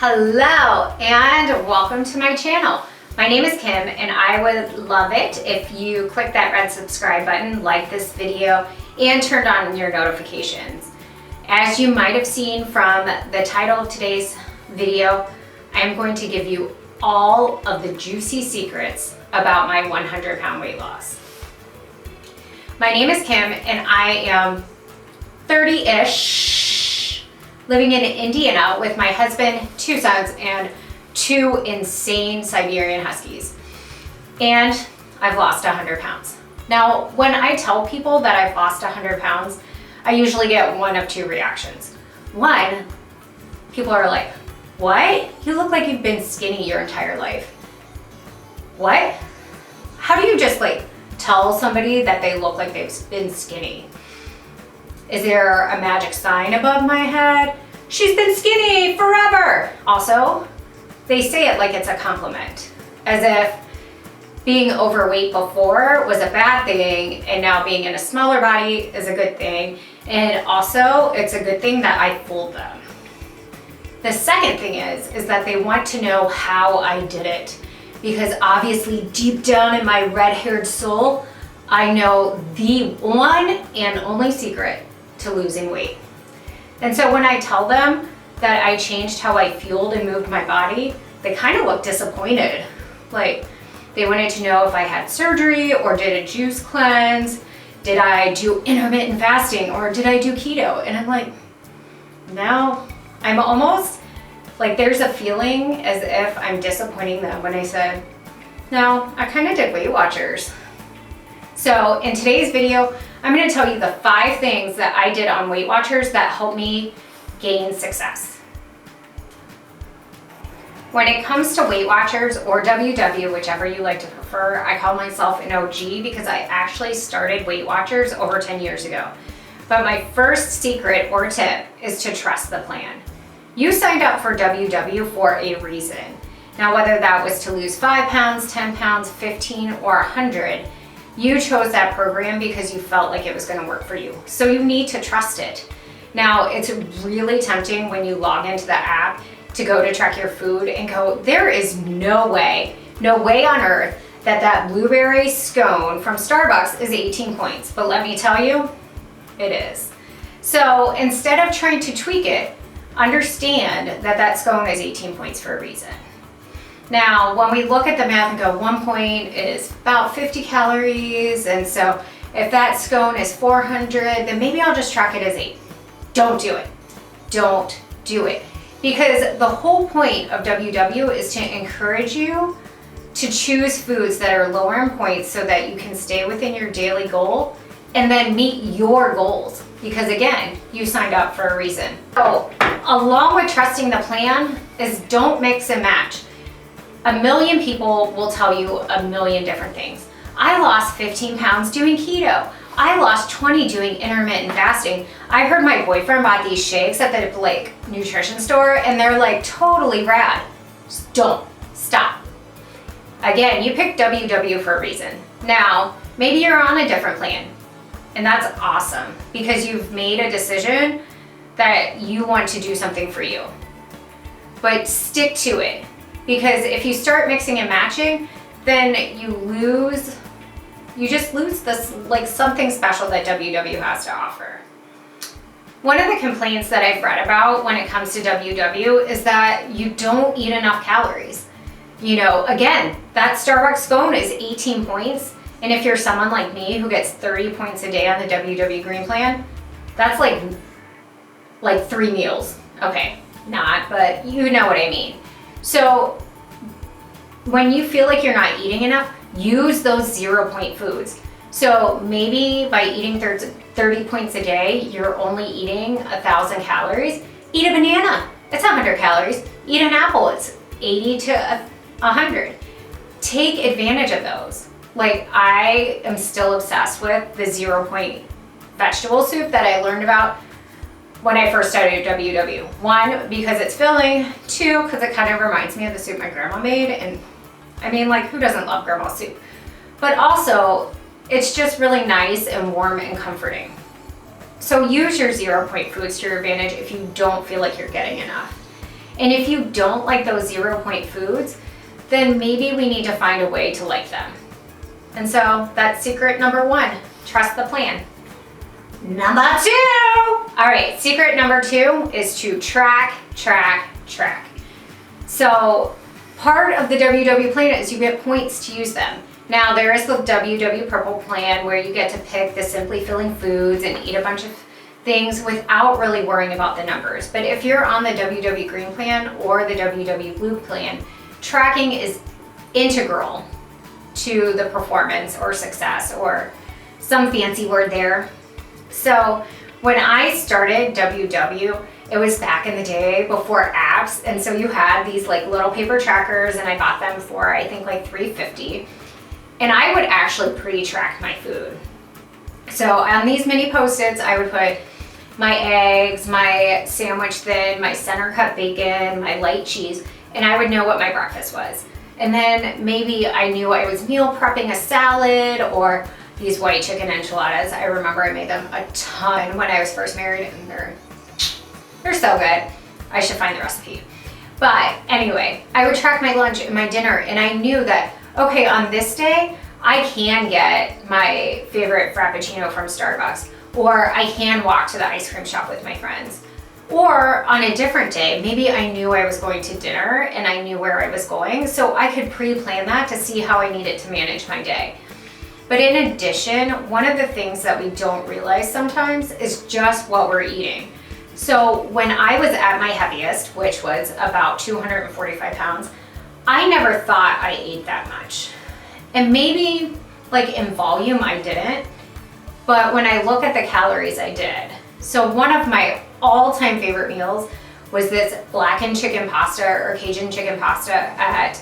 Hello and welcome to my channel. My name is Kim and I would love it if you click that red subscribe button, like this video, and turned on your notifications. As you might have seen from the title of today's video, I'm going to give you all of the juicy secrets about my 100-pound weight loss. My name is Kim and I am 30-ish, living in Indiana with my husband, 2 sons, and 2 insane Siberian Huskies. And I've lost 100 pounds. Now, when I tell people that I've lost 100 pounds, I usually get one of 2 reactions. One, people are like, what? You look like you've been skinny your entire life. What? How do you just tell somebody that they look like they've been skinny? Is there a magic sign above my head? She's been skinny forever. Also, they say it like it's a compliment, as if being overweight before was a bad thing and now being in a smaller body is a good thing. And also, it's a good thing that I fooled them. The second thing is that they want to know how I did it, because obviously deep down in my red-haired soul, I know the one and only secret to losing weight. And so when I tell them that I changed how I fueled and moved my body, they kind of look disappointed. Like, they wanted to know if I had surgery or did a juice cleanse, did I do intermittent fasting, or did I do keto? And I'm like, no. I'm almost like, there's a feeling as if I'm disappointing them when I said, no, I kind of did Weight Watchers. So in today's video, I'm going to tell you the 5 things that I did on Weight Watchers that helped me gain success. When it comes to Weight Watchers or WW, whichever you like to prefer, I call myself an OG because I actually started Weight Watchers over 10 years ago. But my first secret or tip is to trust the plan. You signed up for WW for a reason. Now, whether that was to lose 5 pounds, 10 pounds, 15, or 100, you chose that program because you felt like it was going to work for you. So you need to trust it. Now, it's really tempting when you log into the app to go to track your food and go, there is no way on earth that blueberry scone from Starbucks is 18 points. But let me tell you, it is. So instead of trying to tweak it, understand that scone is 18 points for a reason. Now, when we look at the math and go, 1 point is about 50 calories, and so if that scone is 400, then maybe I'll just track it as 8. Don't do it. Don't do it. Because the whole point of WW is to encourage you to choose foods that are lower in points so that you can stay within your daily goal and then meet your goals. Because again, you signed up for a reason. So, along with trusting the plan is don't mix and match. A million people will tell you a million different things. I lost 15 pounds doing keto. I lost 20 doing intermittent fasting. I heard my boyfriend bought these shakes at the nutrition store and they're totally rad. Just don't. Stop. Again, you picked WW for a reason. Now, maybe you're on a different plan. And that's awesome because you've made a decision that you want to do something for you. But stick to it. Because if you start mixing and matching, then you just lose this something special that WW has to offer. One of the complaints that I've read about when it comes to WW is that you don't eat enough calories. Again, that Starbucks scone is 18 points. And if you're someone like me who gets 30 points a day on the WW Green Plan, that's like 3 meals. Okay, not, but you know what I mean. So when you feel like you're not eating enough, use those 0-point foods. So maybe by eating 30 points a day, you're only eating 1,000 calories. Eat a banana, it's 100 calories. Eat an apple, it's 80 to 100. Take advantage of those. I am still obsessed with the 0-point vegetable soup that I learned about when I first started WW. 1, because it's filling. 2, because it kind of reminds me of the soup my grandma made. And I mean, who doesn't love grandma's soup? But also, it's just really nice and warm and comforting. So use your 0-point foods to your advantage if you don't feel like you're getting enough. And if you don't like those 0 point foods, then maybe we need to find a way to like them. And so that's secret number 1, trust the plan. Number 2. All right, secret number 2 is to track. So part of the WW plan is you get points to use them. Now there is the WW Purple plan where you get to pick the Simply Filling foods and eat a bunch of things without really worrying about the numbers. But if you're on the WW Green plan or the WW Blue plan, tracking is integral to the performance or success or some fancy word there. So when I started WW, it was back in the day before apps, and so you had these like little paper trackers, and I bought them for I think like $3.50, and I would actually pre-track my food. So on these mini Post-its, I would put my eggs, my sandwich thin, my center cut bacon, my light cheese, and I would know what my breakfast was. And then maybe I knew I was meal prepping a salad or these white chicken enchiladas. I remember I made them a ton when I was first married, and they're so good. I should find the recipe. But anyway, I would track my lunch and my dinner, and I knew that, okay, on this day, I can get my favorite Frappuccino from Starbucks, or I can walk to the ice cream shop with my friends. Or on a different day, maybe I knew I was going to dinner and I knew where I was going, so I could pre-plan that to see how I needed to manage my day. But in addition, one of the things that we don't realize sometimes is just what we're eating. So when I was at my heaviest, which was about 245 pounds, I never thought I ate that much. And maybe like in volume I didn't, but when I look at the calories I did. So one of my all-time favorite meals was this blackened chicken pasta or Cajun chicken pasta at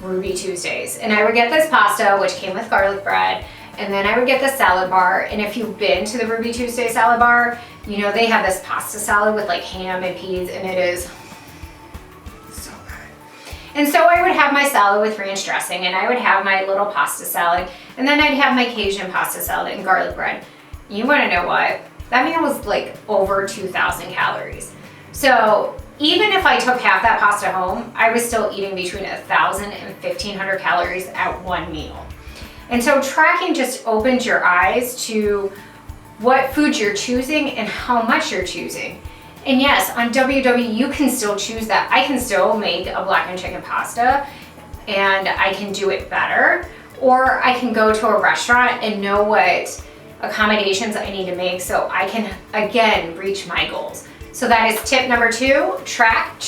Ruby Tuesdays. And I would get this pasta, which came with garlic bread, and then I would get the salad bar. And if you've been to the Ruby Tuesday salad bar, you know they have this pasta salad with like ham and peas, and it is so good. And so I would have my salad with ranch dressing, and I would have my little pasta salad, and then I'd have my Cajun pasta salad and garlic bread. You wanna know what? That meal was like over 2,000 calories. So even if I took half that pasta home, I was still eating between 1,000 and 1,500 calories at one meal. And so tracking just opens your eyes to what foods you're choosing and how much you're choosing. And yes, on WW, you can still choose that. I can still make a blackened chicken pasta and I can do it better, or I can go to a restaurant and know what accommodations I need to make so I can, again, reach my goals. So that is tip number 2, track.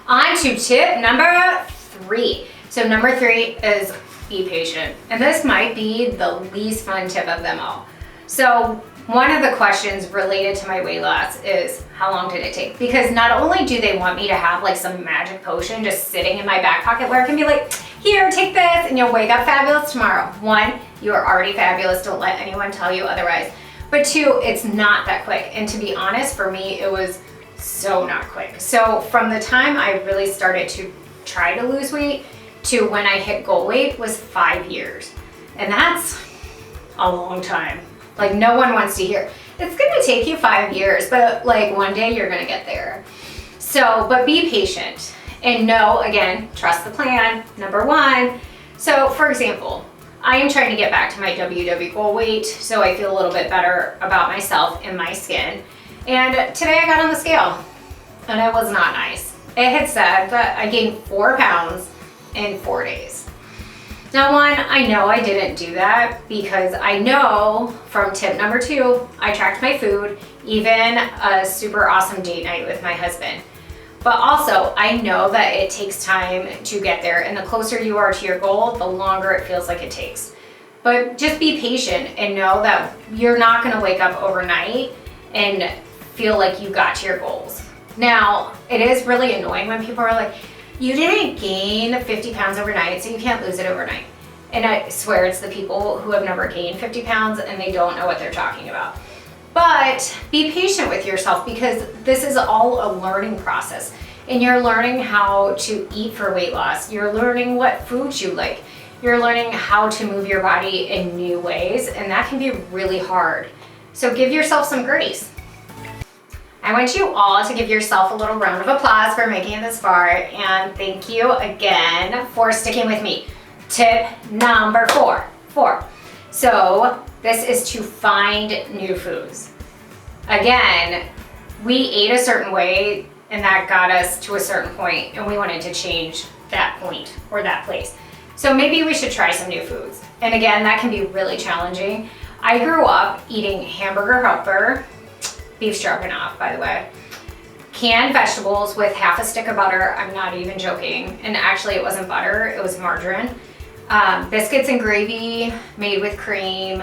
On to tip number 3. So number 3 is be patient. And this might be the least fun tip of them all. So one of the questions related to my weight loss is how long did it take? Because not only do they want me to have like some magic potion just sitting in my back pocket where I can be like, here, take this, and you'll wake up fabulous tomorrow. 1, you are already fabulous. Don't let anyone tell you otherwise. But 2, it's not that quick. And to be honest, for me, it was so not quick. So from the time I really started to try to lose weight to when I hit goal weight was 5 years. And that's a long time. Like no one wants to hear, it's gonna take you 5 years, but like one day you're gonna get there. So, but be patient and know, again, trust the plan, number 1. So for example, I am trying to get back to my WW goal weight so I feel a little bit better about myself and my skin. And today I got on the scale and it was not nice. It had said that I gained 4 pounds in 4 days. Now 1, I know I didn't do that because I know from tip number 2, I tracked my food, even a super awesome date night with my husband. But also, I know that it takes time to get there, and the closer you are to your goal, the longer it feels like it takes. But just be patient and know that you're not gonna wake up overnight and feel like you got to your goals. Now, it is really annoying when people are like, you didn't gain 50 pounds overnight, so you can't lose it overnight. And I swear it's the people who have never gained 50 pounds and they don't know what they're talking about. But be patient with yourself because this is all a learning process. And you're learning how to eat for weight loss. You're learning what foods you like. You're learning how to move your body in new ways, and that can be really hard. So give yourself some grace. I want you all to give yourself a little round of applause for making it this far, and thank you again for sticking with me. Tip number four. So this is to find new foods. Again, we ate a certain way and that got us to a certain point, and we wanted to change that point or that place. So maybe we should try some new foods. And again, that can be really challenging. I grew up eating hamburger helper, beef stroganoff, by the way, canned vegetables with half a stick of butter. I'm not even joking. And actually it wasn't butter, it was margarine. Biscuits and gravy made with cream.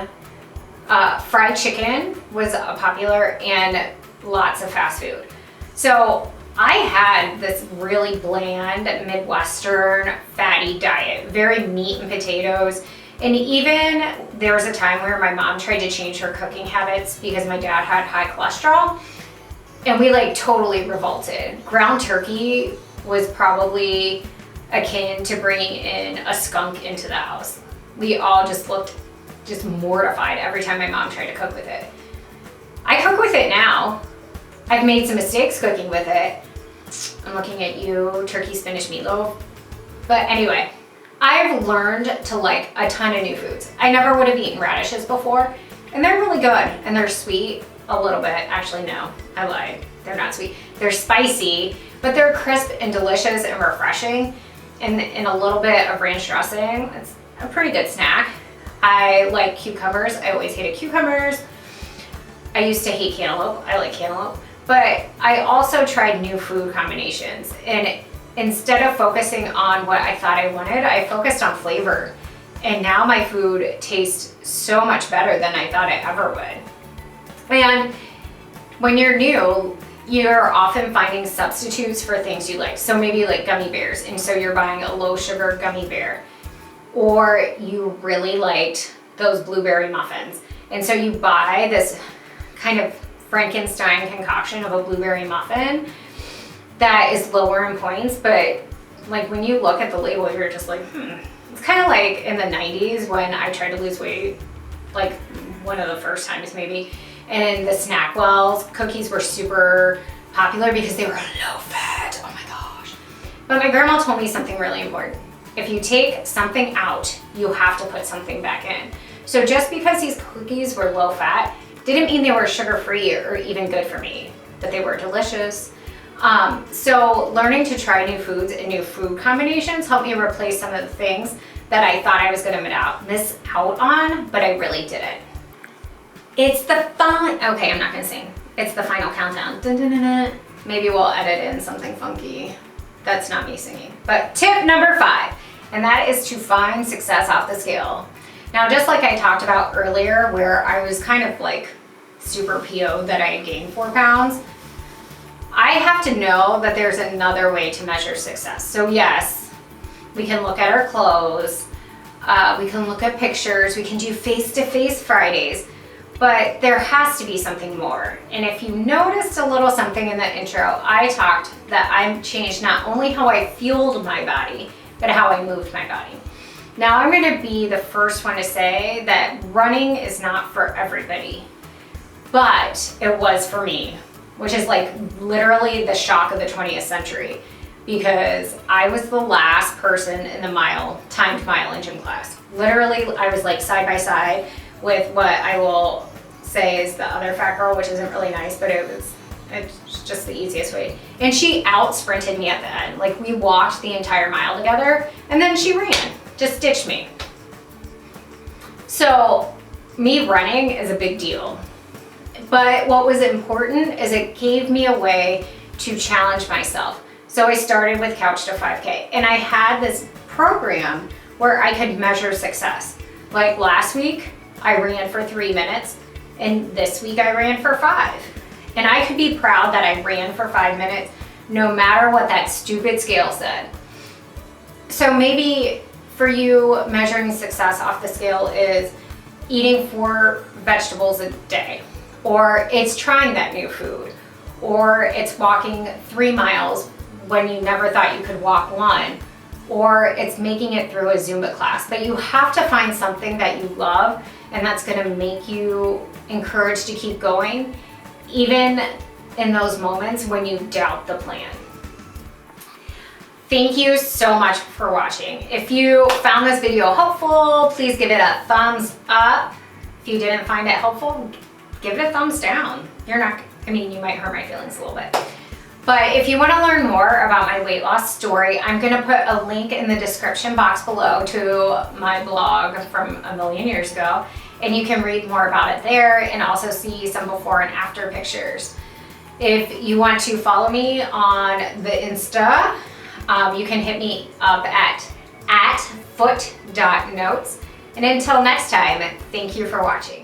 Fried chicken was popular, and lots of fast food. So I had this really bland Midwestern fatty diet, very meat and potatoes. And even there was a time where my mom tried to change her cooking habits because my dad had high cholesterol, and we like totally revolted. Ground turkey was probably akin to bringing in a skunk into the house. We all just looked just mortified every time my mom tried to cook with it. I cook with it now. I've made some mistakes cooking with it. I'm looking at you, turkey spinach meatloaf. But anyway, I've learned to like a ton of new foods. I never would have eaten radishes before, and they're really good, and they're sweet a little bit. Actually, no, I lied. They're not sweet. They're spicy, but they're crisp and delicious and refreshing. And in a little bit of ranch dressing, it's a pretty good snack. I like cucumbers. I always hated cucumbers. I used to hate cantaloupe. I like cantaloupe. But I also tried new food combinations, and instead of focusing on what I thought I wanted, I focused on flavor. And now my food tastes so much better than I thought it ever would. And when you're new, you're often finding substitutes for things you like. So maybe like gummy bears, and so you're buying a low sugar gummy bear. Or you really liked those blueberry muffins, and so you buy this kind of Frankenstein concoction of a blueberry muffin that is lower in points, but like when you look at the label, you're just like, It's kind of like in the 90s when I tried to lose weight, like one of the first times maybe, and the Snackwells cookies were super popular because they were low fat. Oh my gosh. But my grandma told me something really important. If you take something out, you have to put something back in. So just because these cookies were low fat didn't mean they were sugar-free or even good for me, but they were delicious. So learning to try new foods and new food combinations helped me replace some of the things that I thought I was gonna miss out on, but I really didn't. It's the okay, I'm not gonna sing. It's the final countdown. Dun, dun, dun, dun. Maybe we'll edit in something funky. That's not me singing. But tip number 5, and that is to find success off the scale. Now, just like I talked about earlier, where I was kind of like super PO'd that I had gained 4 pounds, I have to know that there's another way to measure success. So yes, we can look at our clothes, we can look at pictures, we can do face-to-face Fridays, but there has to be something more. And if you noticed a little something in the intro, I talked that I've changed not only how I fueled my body, but how I moved my body. Now I'm gonna be the first one to say that running is not for everybody, but it was for me, which is like literally the shock of the 20th century, because I was the last person in the timed mile in gym class. Literally, I was like side by side with what I will say is the other fat girl, which isn't really nice, but it's just the easiest way. And she out sprinted me at the end. Like we walked the entire mile together, and then she ran, just ditched me. So me running is a big deal. But what was important is it gave me a way to challenge myself. So I started with Couch to 5K, and I had this program where I could measure success. Like last week, I ran for 3 minutes, and this week I ran for 5. And I could be proud that I ran for 5 minutes, no matter what that stupid scale said. So maybe for you, measuring success off the scale is eating 4 vegetables a day, or it's trying that new food, or it's walking 3 miles when you never thought you could walk 1, or it's making it through a Zumba class. But you have to find something that you love and that's gonna make you encouraged to keep going, even in those moments when you doubt the plan. Thank you so much for watching. If you found this video helpful, please give it a thumbs up. If you didn't find it helpful, give it a thumbs down. You might hurt my feelings a little bit. But if you want to learn more about my weight loss story, I'm going to put a link in the description box below to my blog from a million years ago. And you can read more about it there and also see some before and after pictures. If you want to follow me on the Insta, you can hit me up at foot.notes. And until next time, thank you for watching.